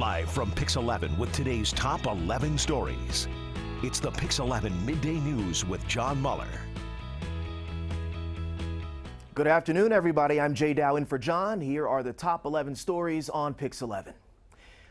Live from Pix 11 with today's top 11 stories. It's the Pix 11 Midday News with John Muller. Good afternoon, everybody. I'm Jay Dow in for John. Here are the top 11 stories on Pix 11.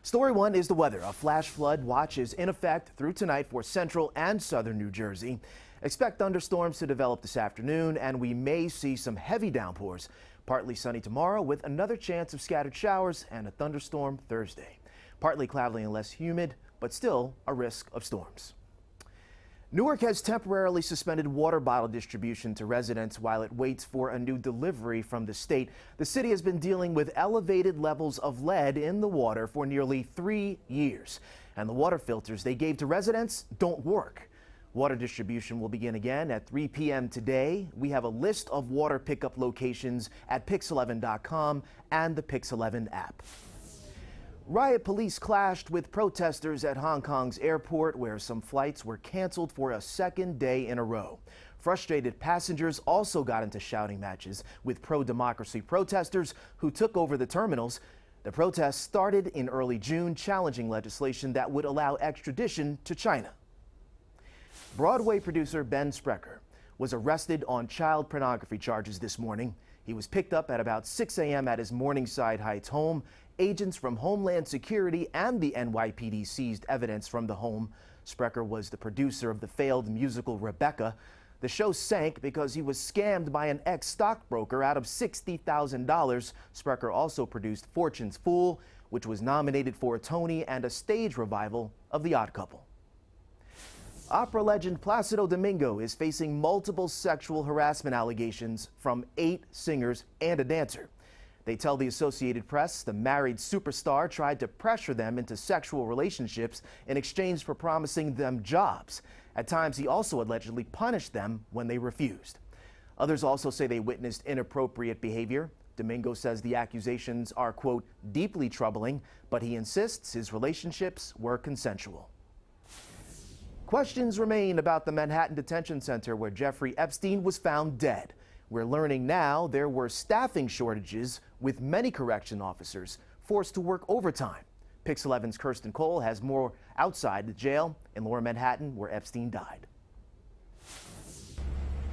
Story 1 is the weather. A flash flood watch is in effect through tonight for central and southern New Jersey. Expect thunderstorms to develop this afternoon, and we may see some heavy downpours. Partly sunny tomorrow with another chance of scattered showers and a thunderstorm Thursday. Partly cloudy and less humid, but still a risk of storms. Newark has temporarily suspended water bottle distribution to residents while it waits for a new delivery from the state. The city has been dealing with elevated levels of lead in the water for nearly 3 years, and the water filters they gave to residents don't work. Water distribution will begin again at 3 p.m. today. We have a list of water pickup locations at pix11.com and the Pix 11 app. Riot police clashed with protesters at Hong Kong's airport, where some flights were canceled for a second day in a row. Frustrated passengers also got into shouting matches with pro-democracy protesters who took over the terminals. The protests started in early June, challenging legislation that would allow extradition to China. Broadway producer Ben Sprecher was arrested on child pornography charges this morning. He was picked up at about 6 a.m. at his Morningside Heights home. Agents from Homeland Security and the NYPD seized evidence from the home. Sprecher was the producer of the failed musical Rebecca. The show sank because he was scammed by an ex-stockbroker out of $60,000. Sprecher also produced Fortune's Fool, which was nominated for a Tony, and a stage revival of The Odd Couple. Opera legend Placido Domingo is facing multiple sexual harassment allegations from 8 singers and a dancer. They tell the Associated Press the married superstar tried to pressure them into sexual relationships in exchange for promising them jobs. At times, he also allegedly punished them when they refused. Others also say they witnessed inappropriate behavior. Domingo says the accusations are, quote, deeply troubling, but he insists his relationships were consensual. Questions remain about the Manhattan Detention Center where Jeffrey Epstein was found dead. We're learning now there were staffing shortages, with many correction officers forced to work overtime. Pix 11's Kirsten Cole has more outside the jail in Lower Manhattan, where Epstein died.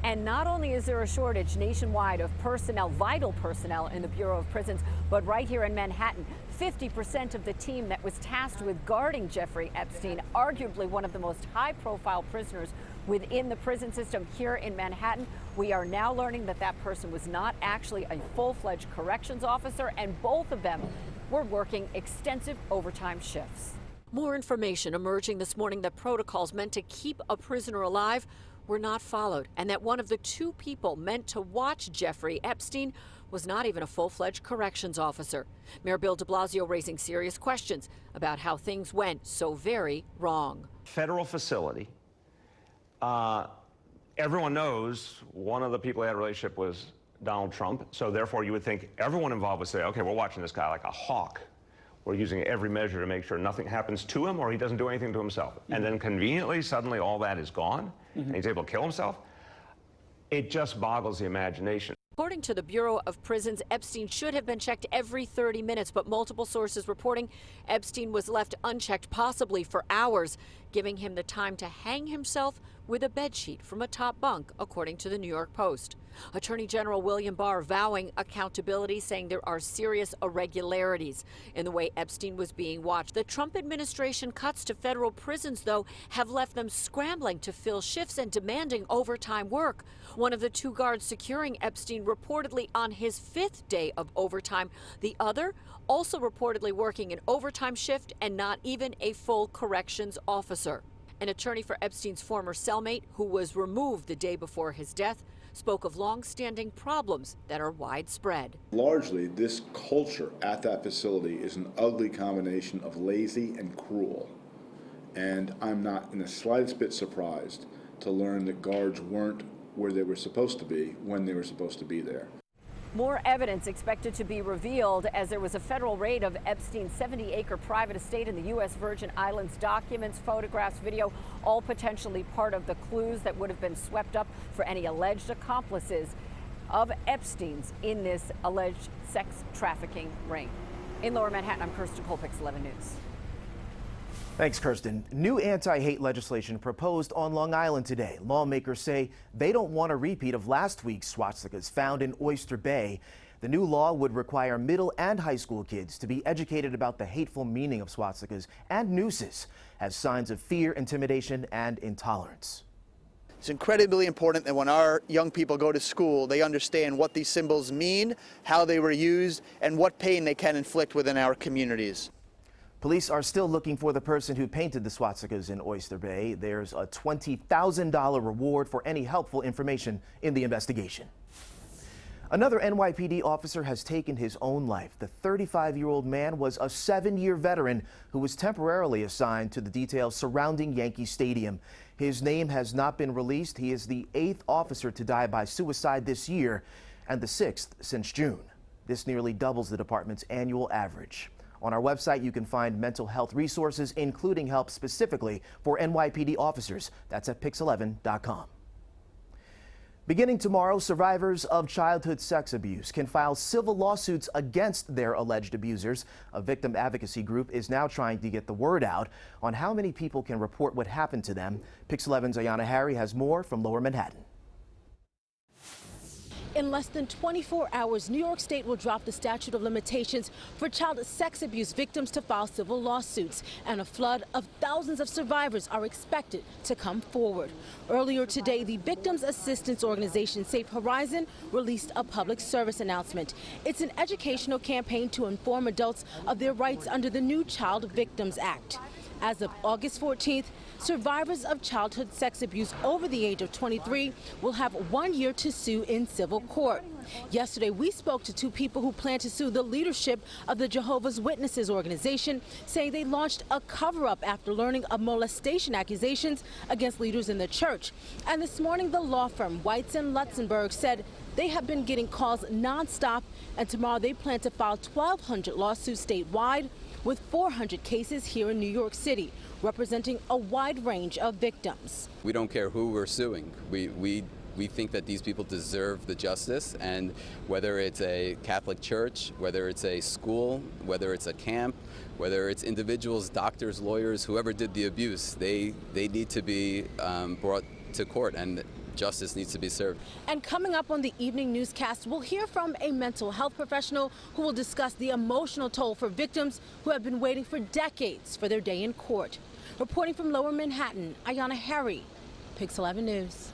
And not only is there a shortage nationwide of personnel, vital personnel in the Bureau of Prisons, but right here in Manhattan, 50% of the team that was tasked with guarding Jeffrey Epstein, arguably one of the most high-profile prisoners within the prison system here in Manhattan, we are now learning that that person was not actually a full-fledged corrections officer, and both of them were working extensive overtime shifts. More information emerging this morning that protocols meant to keep a prisoner alive were not followed, and that one of the 2 people meant to watch Jeffrey Epstein was not even a full-fledged corrections officer. Mayor Bill de Blasio raising serious questions about how things went so very wrong. Federal facility. Everyone knows one of the people who had a relationship was Donald Trump, so therefore you would think everyone involved would say, okay, we're watching this guy like a hawk. We're using every measure to make sure nothing happens to him or he doesn't do anything to himself. And then conveniently, suddenly all that is gone, and he's able to kill himself. It just boggles the imagination. According to the Bureau of Prisons, Epstein should have been checked every 30 minutes, but multiple sources reporting Epstein was left unchecked, possibly for hours, giving him the time to hang himself with a bedsheet from a top bunk, according to the New York Post. Attorney General William Barr vowing accountability, saying there are serious irregularities in the way Epstein was being watched. The Trump administration cuts to federal prisons, though, have left them scrambling to fill shifts and demanding overtime work. One of the 2 guards securing Epstein reportedly on his 5th day of overtime. The other also reportedly working an overtime shift and not even a full corrections officer. An attorney for Epstein's former cellmate, who was removed the day before his death, spoke of long-standing problems that are widespread. Largely, this culture at that facility is an ugly combination of lazy and cruel. And I'm not in the slightest bit surprised to learn that guards weren't where they were supposed to be when they were supposed to be there. More evidence expected to be revealed as there was a federal raid of Epstein's 70-acre private estate in the U.S. Virgin Islands. Documents, photographs, video, all potentially part of the clues that would have been swept up for any alleged accomplices of Epstein's in this alleged sex trafficking ring. In Lower Manhattan, I'm Kirsten Cole, Pix 11 News. Thanks, Kirsten. New anti-hate legislation proposed on Long Island today. Lawmakers say they don't want a repeat of last week's swastikas found in Oyster Bay. The new law would require middle and high school kids to be educated about the hateful meaning of swastikas and nooses as signs of fear, intimidation, and intolerance. It's incredibly important that when our young people go to school, they understand what these symbols mean, how they were used, and what pain they can inflict within our communities. Police are still looking for the person who painted the swastikas in Oyster Bay. There's a $20,000 reward for any helpful information in the investigation. Another NYPD officer has taken his own life. The 35-year-old man was a 7-year veteran who was temporarily assigned to the detail surrounding Yankee Stadium. His name has not been released. He is the 8th officer to die by suicide this year and the 6th since June. This nearly doubles the department's annual average. On our website, you can find mental health resources, including help specifically for NYPD officers. That's at pix11.com. Beginning tomorrow, survivors of childhood sex abuse can file civil lawsuits against their alleged abusers. A victim advocacy group is now trying to get the word out on how many people can report what happened to them. Pix 11's Ayanna Harry has more from Lower Manhattan. In less than 24 hours, New York State will drop the statute of limitations for child sex abuse victims to file civil lawsuits, and a flood of thousands of survivors are expected to come forward. Earlier today, the victims assistance organization Safe Horizon released a public service announcement. It's an educational campaign to inform adults of their rights under the new Child Victims Act. As of August 14th, survivors of childhood sex abuse over the age of 23 will have 1 year to sue in civil court. Yesterday, we spoke to 2 people who plan to sue the leadership of the Jehovah's Witnesses organization, saying they launched a cover-up after learning of molestation accusations against leaders in the church. And this morning, the law firm Weitz and Lutzenberg said they have been getting calls nonstop, and tomorrow they plan to file 1,200 lawsuits statewide, with 400 cases here in New York City, representing a wide range of victims. We don't care who we're suing. We think that these people deserve the justice, and whether it's a Catholic church, whether it's a school, whether it's a camp, whether it's individuals, doctors, lawyers, whoever did the abuse, they need to be brought to court, and justice needs to be served. And coming up on the evening newscast, we'll hear from a mental health professional who will discuss the emotional toll for victims who have been waiting for decades for their day in court. Reporting from Lower Manhattan, Ayanna Harry, Pix 11 News.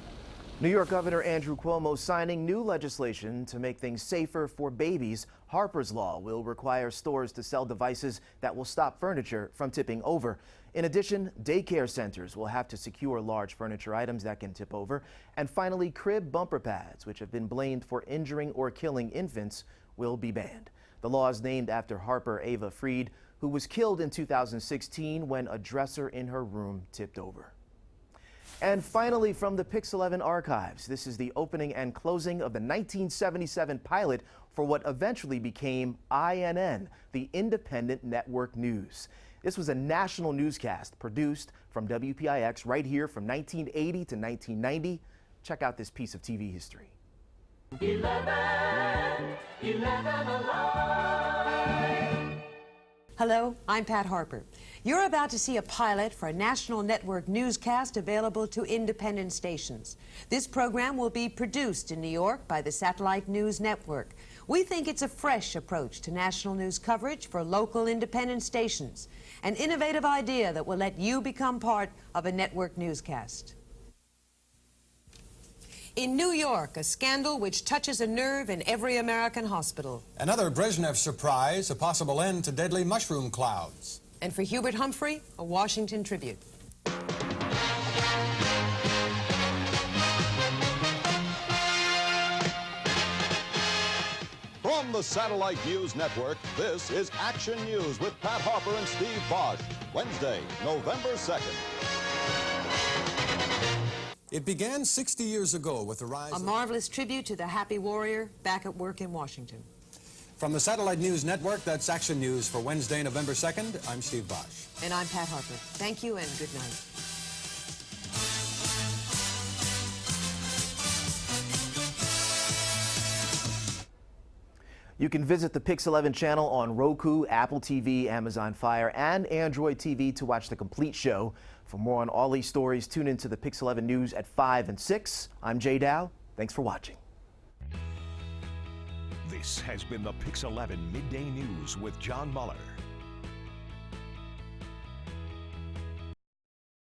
New York Governor Andrew Cuomo signing new legislation to make things safer for babies. Harper's Law will require stores to sell devices that will stop furniture from tipping over. In addition, daycare centers will have to secure large furniture items that can tip over. And finally, crib bumper pads, which have been blamed for injuring or killing infants, will be banned. The law is named after Harper Ava Freed, who was killed in 2016 when a dresser in her room tipped over. And finally, from the Pix 11 archives, this is the opening and closing of the 1977 pilot for what eventually became INN, the Independent Network News. This was a national newscast produced from WPIX right here from 1980 to 1990. Check out this piece of TV history. 11 Alive. Hello, I'm Pat Harper. You're about to see a pilot for a national network newscast available to independent stations. This program will be produced in New York by the Satellite News Network. We think it's a fresh approach to national news coverage for local independent stations, an innovative idea that will let you become part of a network newscast. In New York, a scandal which touches a nerve in every American hospital. Another Brezhnev surprise, a possible end to deadly mushroom clouds. And for Hubert Humphrey, a Washington tribute. From the Satellite News Network, this is Action News with Pat Harper and Steve Bosch. Wednesday, November 2nd. It began 60 years ago with the rise of... A marvelous tribute to the happy warrior back at work in Washington. From the Satellite News Network, that's Action News for Wednesday, November 2nd. I'm Steve Bosch. And I'm Pat Harper. Thank you and good night. You can visit the Pix 11 channel on Roku, Apple TV, Amazon Fire, and Android TV to watch the complete show. For more on all these stories, tune into the Pix 11 News at 5 and 6. I'm Jay Dow. Thanks for watching. This has been the Pix 11 Midday News with John Muller.